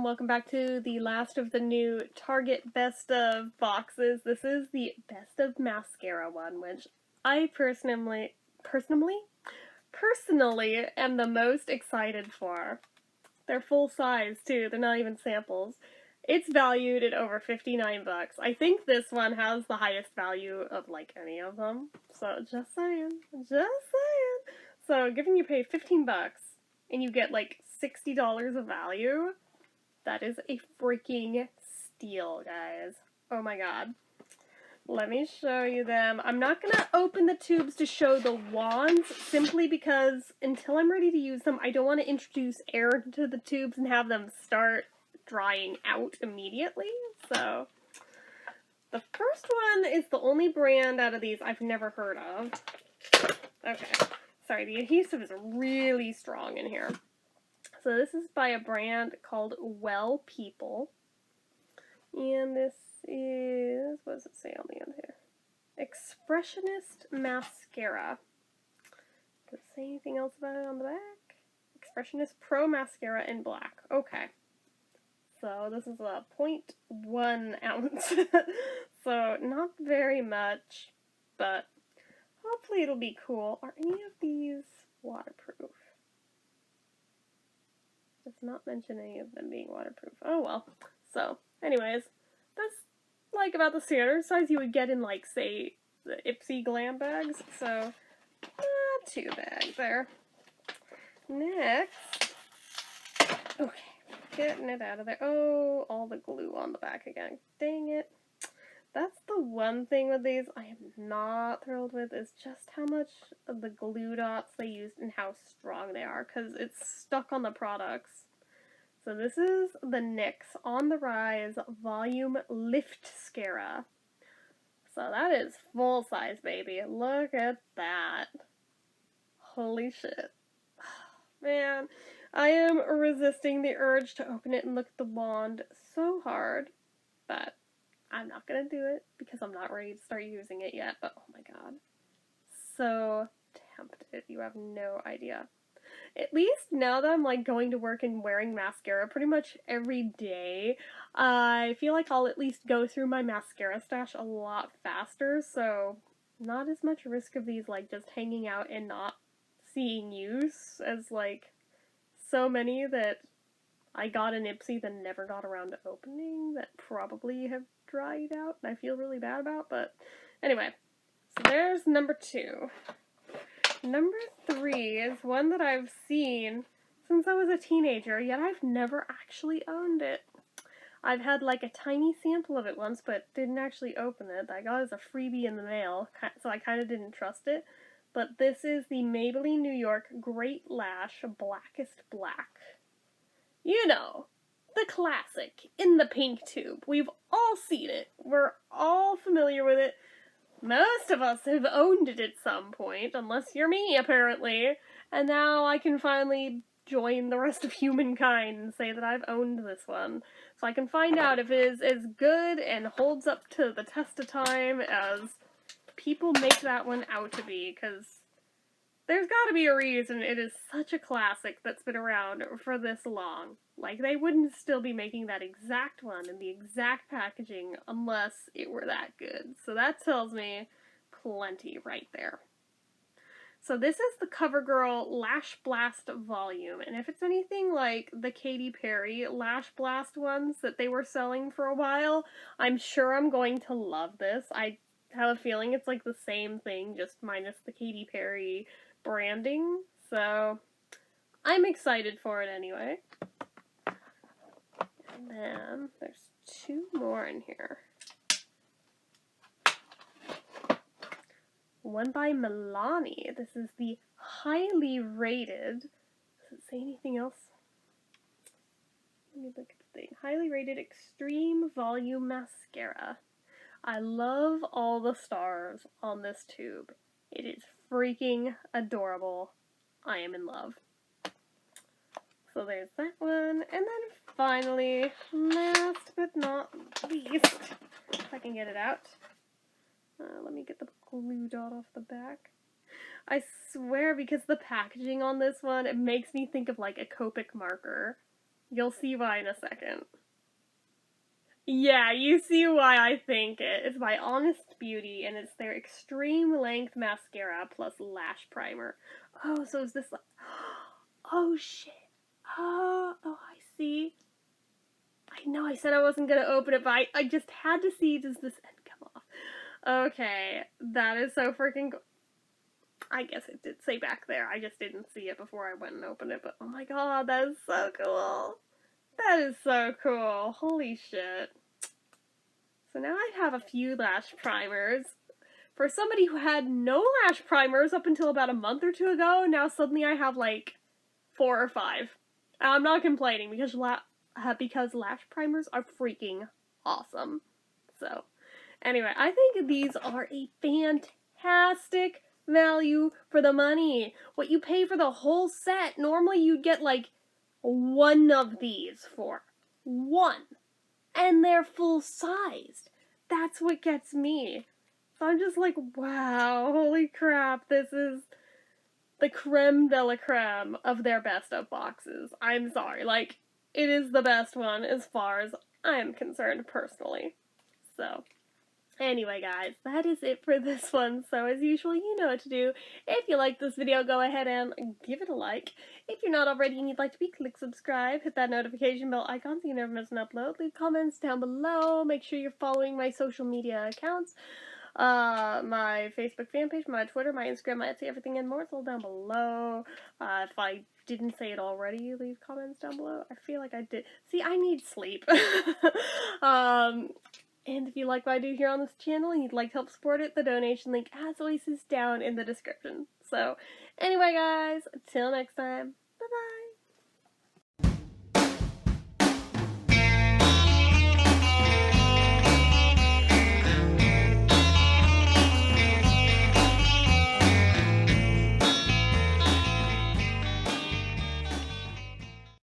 and welcome back to the last of the new Target Best of boxes. This is the Best of Mascara one, which I personally am the most excited for. They're full size too, they're not even samples. It's valued at over 59 bucks. I think this one has the highest value of like any of them. So just saying. So given you pay 15 bucks and you get like $60 of value, that is a freaking steal, guys. Oh my god. Let me show you them. I'm not going to open the tubes to show the wands, simply because until I'm ready to use them, I don't want to introduce air into the tubes and have them start drying out immediately. So, the first one is the only brand out of these I've never heard of. Okay. Sorry, the adhesive is really strong in here. So this is by a brand called Well People. And this is, what does it say on the end here? Expressionist Mascara. Does it say anything else about it on the back? Expressionist Pro Mascara in black. Okay. So this is a 0.1 ounce. So not very much, but hopefully it'll be cool. Are any of these waterproof? Does not mention any of them being waterproof. Oh well. So, anyways, that's like about the standard size you would get in, like, say, the Ipsy glam bags. So, not too bad there. Next. Okay, getting it out of there. Oh, all the glue on the back again. Dang it. That's the one thing with these I am not thrilled with, is just how much of the glue dots they used and how strong they are, because it's stuck on the products. So this is the NYX On the Rise Volume Lift Mascara. So that is full size, baby. Look at that. Holy shit. Man, I am resisting the urge to open it and look at the wand so hard, but I'm not going to do it because I'm not ready to start using it yet, but oh my god. So tempted. You have no idea. At least now that I'm like going to work and wearing mascara pretty much every day, I feel like I'll at least go through my mascara stash a lot faster, so not as much risk of these like just hanging out and not seeing use as like so many that I got in Ipsy then never got around to opening that probably have dried out and I feel really bad about, but anyway, so there's number 2. Number 3 is one that I've seen since I was a teenager, yet I've never actually owned it. I've had like a tiny sample of it once, but didn't actually open it. I got it as a freebie in the mail, so I kind of didn't trust it. But this is the Maybelline New York Great Lash Blackest Black. You know, the classic in the pink tube. We've all seen it. We're all familiar with it. Most of us have owned it at some point, unless you're me, apparently. And now I can finally join the rest of humankind and say that I've owned this one. So I can find out if it is as good and holds up to the test of time as people make that one out to be, because there's gotta be a reason it is such a classic that's been around for this long. Like, they wouldn't still be making that exact one in the exact packaging unless it were that good. So that tells me plenty right there. So this is the Covergirl Lash Blast Volume, and if it's anything like the Katy Perry Lash Blast ones that they were selling for a while, I'm sure I'm going to love this. I have a feeling it's like the same thing, just minus the Katy Perry branding, so I'm excited for it anyway. And then there's 2 more in here. One by Milani. This is the highly rated, does it say anything else? Let me look at the thing. Highly rated Extreme Volume Mascara. I love all the stars on this tube. It is freaking adorable. I am in love. So there's that one. And then finally, last but not least, if I can get it out. Let me get the glue dot off the back. I swear, because the packaging on this one, it makes me think of like a Copic marker. You'll see why in a second. Yeah, you see why I think it. It's by Honest Beauty, and it's their Extreme Length Mascara plus Lash Primer. Oh, so is this like... Oh, shit. Oh, I see. I know I said I wasn't going to open it, but I just had to see, does this end come off? Okay, that is so freaking cool. I guess it did say back there. I just didn't see it before I went and opened it, but oh my god, that is so cool. That is so cool. Holy shit. So now I have a few lash primers. For somebody who had no lash primers up until about a month or two ago, now suddenly I have like 4 or 5. And I'm not complaining because lash primers are freaking awesome. So, anyway, I think these are a fantastic value for the money. What you pay for the whole set, normally you'd get like one of these for. One. And they're full-sized. That's what gets me. So I'm just like, wow, holy crap, this is the creme de la creme of their best of boxes. I'm sorry, like, it is the best one as far as I'm concerned personally. So, anyway guys, that is it for this one. So as usual, you know what to do. If you like this video, go ahead and give it a like. If you're not already and you'd like to be, click subscribe, hit that notification bell icon so you never miss an upload. Leave comments down below. Make sure you're following my social media accounts. My Facebook fan page, my Twitter, my Instagram, my Etsy, everything and more. It's all down below. If I didn't say it already, leave comments down below. I feel like I did. See, I need sleep. And if you like what I do here on this channel and you'd like to help support it, the donation link, as always, is down in the description. So, anyway guys, until next time, bye-bye!